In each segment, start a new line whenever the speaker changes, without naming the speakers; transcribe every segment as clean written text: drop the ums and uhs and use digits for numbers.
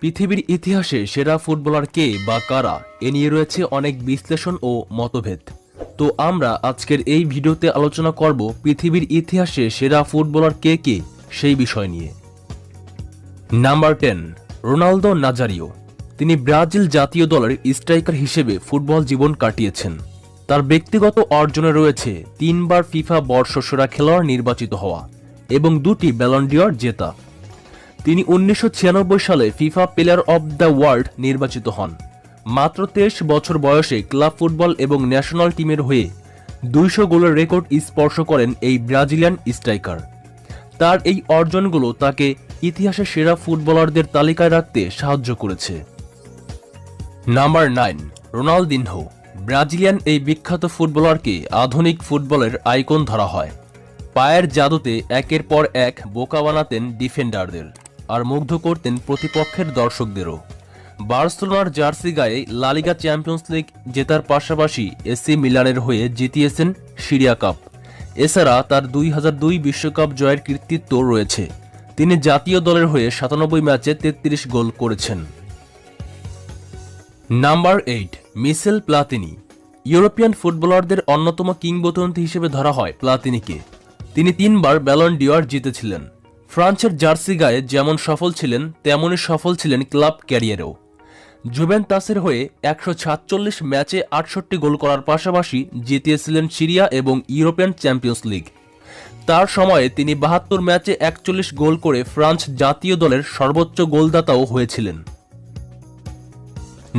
পৃথিবীর ইতিহাসে সেরা ফুটবলার কে বা কারা এ নিয়ে রয়েছে অনেক বিশ্লেষণ ও মতভেদ। তো আমরা আজকের এই ভিডিওতে আলোচনা করব পৃথিবীর ইতিহাসে সেরা ফুটবলার কে কে সেই বিষয় নিয়ে। Number 10, Ronaldo Nazario. তিনি ব্রাজিল জাতীয় দলের স্ট্রাইকার হিসেবে ফুটবল জীবন কাটিয়েছেন। তার ব্যক্তিগত অর্জনে রয়েছে 3 বার ফিফা বর্ষসেরা খেলোয়াড় নির্বাচিত হওয়া এবং 2টি ব্যালন ডি'অর জেতা। তিনি 1996 সালে FIFA player of the world নির্বাচিত হন। মাত্র 23 বছর বয়সে ক্লাব ফুটবল এবং ন্যাশনাল টিমের হয়ে 200 গোলের রেকর্ড স্পর্শ করেন এই ব্রাজিলিয়ান স্ট্রাইকার। তার এই অর্জনগুলো তাকে ইতিহাসের সেরা ফুটবলারদের তালিকায় রাখতে সাহায্য করেছে। Number 9, Ronaldinho. ব্রাজিলিয়ান এই বিখ্যাত ফুটবলারকে আধুনিক ফুটবলের আইকন ধরা হয়। পায়ের জাদুতে একের পর এক বোকা বানাতেন ডিফেন্ডারদের আর মুগ্ধ করতেন প্রতিপক্ষের দর্শকদেরও। বার্সেলোনার জার্সি গায়ে লা লিগা চ্যাম্পিয়ন্স লিগ জেতার পাশাপাশি এসি মিলানের হয়ে জিতিয়েছেন সিরিয়া কাপ। এছাড়া তার 2002 বিশ্বকাপ জয়ের কৃতিত্ব রয়েছে। তিনি জাতীয় দলের হয়ে 97 ম্যাচে 33 গোল করেছেন। Number 8, Michel Platini. ইউরোপিয়ান ফুটবলারদের অন্যতম কিংবদন্তি হিসেবে ধরা হয় প্লাতিনিকে। তিনি 3 বার ব্যালন ডি'অর জিতেছিলেন। ফ্রান্সের জার্সি গায়ে যেমন সফল ছিলেন তেমনই সফল ছিলেন ক্লাব ক্যারিয়ারেও। জুভেন্টাসের হয়ে 146 ম্যাচে 68 গোল করার পাশাপাশি জিতিয়েছিলেন সিরিয়া এবং ইউরোপিয়ান চ্যাম্পিয়ন্স লিগ। তার সময়ে তিনি 72 ম্যাচে 41 গোল করে ফ্রান্স জাতীয় দলের সর্বোচ্চ গোলদাতাও হয়েছিলেন।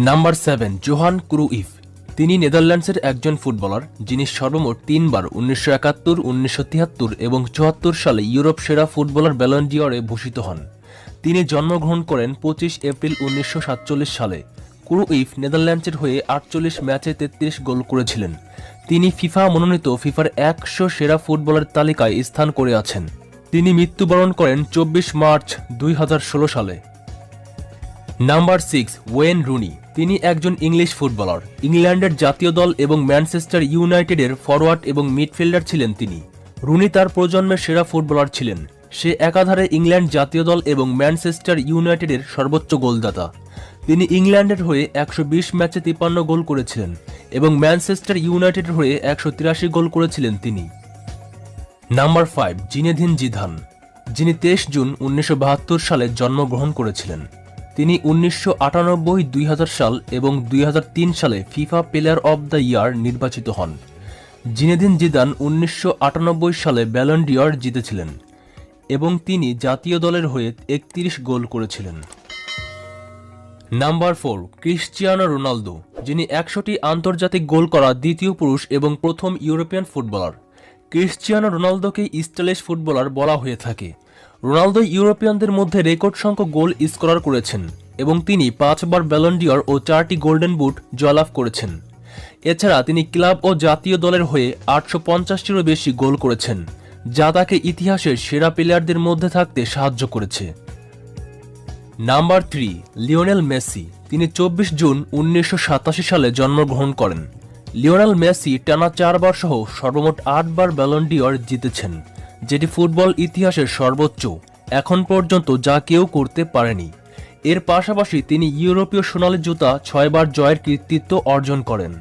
Number 7, Johan Cruyff. তিনি নেদারল্যান্ডসের একজন ফুটবলার যিনি সর্বমোট 3 বার 1971, 1973 এবং 74 সালে ইউরোপ সেরা ফুটবলার ব্যালন ডি'অরে ভূষিত হন। তিনি জন্মগ্রহণ করেন 25 এপ্রিল 1947 সালে। ক্রুইফ নেদারল্যান্ডসের হয়ে 48 ম্যাচে 33 গোল করেছিলেন। তিনি ফিফা মনোনীত ফিফার 100 সেরা ফুটবলার তালিকায় স্থান করে আছেন। তিনি মৃত্যুবরণ করেন 24 মার্চ 2016 সালে। Number 6, Wayne Rooney. তিনি একজন ইংলিশ ফুটবলার। ইংল্যান্ডের জাতীয় দল এবং ম্যানচেস্টার ইউনাইটেডের ফরওয়ার্ড এবং মিডফিল্ডার ছিলেন তিনি। রুনি তার প্রজন্মের সেরা ফুটবলার ছিলেন। সে একাধারে ইংল্যান্ড জাতীয় দল এবং ম্যানচেস্টার ইউনাইটেডের সর্বোচ্চ গোলদাতা। তিনি ইংল্যান্ডের হয়ে 120 ম্যাচে 53 গোল করেছিলেন এবং ম্যানচেস্টার ইউনাইটেডের হয়ে 183 গোল করেছিলেন তিনি। Number 5, Zinedine Zidane. যিনি 23 জুন 1972 সালে জন্মগ্রহণ করেছিলেন। তিনি 1998, 2000 সাল এবং 2003 সালে FIFA player of the year নির্বাচিত হন। জিনেদিন জিদান 1998 সালে ব্যালন ডি'অর জিতেছিলেন এবং তিনি জাতীয় দলের হয়ে 31 গোল করেছিলেন। Number 4, Cristiano Ronaldo. যিনি 100টি আন্তর্জাতিক গোল করা দ্বিতীয় পুরুষ এবং প্রথম ইউরোপিয়ান ফুটবলার। ক্রিশ্চিয়ানো রোনালদোকে স্টাইলিশ ফুটবলার বলা হয়ে থাকে। রোনালদো ইউরোপিয়ানদের মধ্যে রেকর্ড সংখ্যক গোল স্কোরার করেছেন এবং তিনি 5 বার ব্যালন ডি'অর ও 4টি গোল্ডেন বুট জয়লাভ করেছেন। এছাড়া তিনি ক্লাব ও জাতীয় দলের হয়ে 850টিরও বেশি গোল করেছেন, যা তাকে ইতিহাসের সেরা প্লেয়ারদের মধ্যে থাকতে সাহায্য করেছে। Number 3, Lionel Messi. তিনি 24 জুন 1987 সালে জন্মগ্রহণ করেন। লিওনেল মেসি টানা 4 বার সহ সর্বমোট 8 বার ব্যালন ডি'অর জিতেছেন, যেটি ফুটবল ইতিহাসের সর্বোচ্চ এখন পর্যন্ত যা কেউ করতে পারেনি। এর পাশাপাশি তিনি ইউরোপীয় সোনালী জুতা 6 বার জয়ের কৃতিত্ব অর্জন করেন।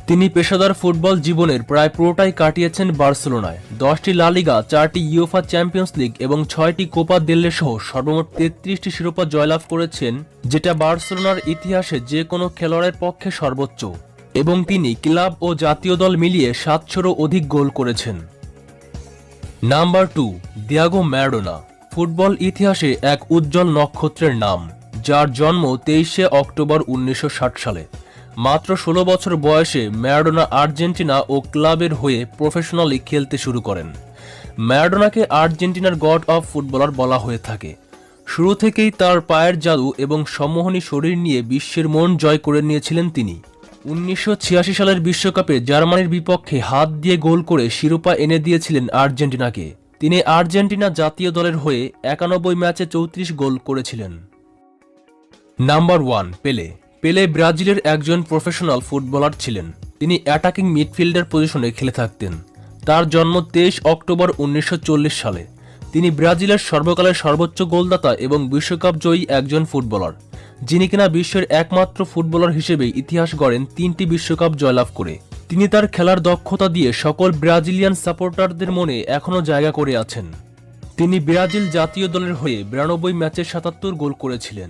তিনি পেশাদার ফুটবল জীবনের প্রায় পুরোটাই কাটিয়েছেন বার্সেলোনায়। 10টি লা লিগা, 4টি ইউএফা চ্যাম্পিয়ন্স লিগ এবং 6টি কোপা দেল রে সহ সর্বমোট 33টি শিরোপা জয়লাভ করেছেন, যেটা বার্সেলোনার ইতিহাসে যে কোনো খেলোয়াড়ের পক্ষে সর্বোচ্চ, এবং তিনি ক্লাব ও জাতীয় দল মিলিয়ে 700রও অধিক গোল করেছেন। Number 2, Diego Maradona. ফুটবল ইতিহাসে এক উজ্জ্বল নক্ষত্রের নাম, যার জন্ম 23 অক্টোবর 1960 সালে। মাত্র 16 বছর বয়সে ম্যারাডোনা আর্জেন্টিনা ও ক্লাবের হয়ে প্রফেশনালি খেলতে শুরু করেন। ম্যারাডোনাকে আর্জেন্টিনার গড অফ ফুটবলার বলা হয়ে থাকে। শুরু থেকেই তার পায়ের জাদু এবং সম্মোহনী শরীর নিয়ে বিশ্বের মন জয় করে নিয়েছিলেন তিনি। 1986 সালের বিশ্বকাপে জার্মানির বিপক্ষে হাত দিয়ে গোল করে শিরোপা এনে দিয়েছিলেন আর্জেন্টিনাকে। তিনি আর্জেন্টিনা জাতীয় দলের হয়ে 91 ম্যাচে 34 গোল করেছিলেন। নাম্বার 1, পেলে। পেলে ব্রাজিলের একজন প্রফেশনাল ফুটবলার ছিলেন। তিনি অ্যাটাকিং মিডফিল্ডার পজিশনে খেলে থাকতেন। তার জন্ম 23 অক্টোবর 1940 সালে। তিনি ব্রাজিলের সর্বকালের সর্বোচ্চ গোলদাতা এবং বিশ্বকাপ জয়ী একজন ফুটবলার, যিনি কিনা বিশ্বের একমাত্র ফুটবলার হিসেবে ইতিহাস গড়েন 3টি বিশ্বকাপ জয়লাভ করে। তিনি তার খেলার দক্ষতা দিয়ে সকল ব্রাজিলিয়ান সাপোর্টারদের মনে এখনও জায়গা করে আছেন। তিনি ব্রাজিল জাতীয় দলের হয়ে 92 ম্যাচে 77 গোল করেছিলেন।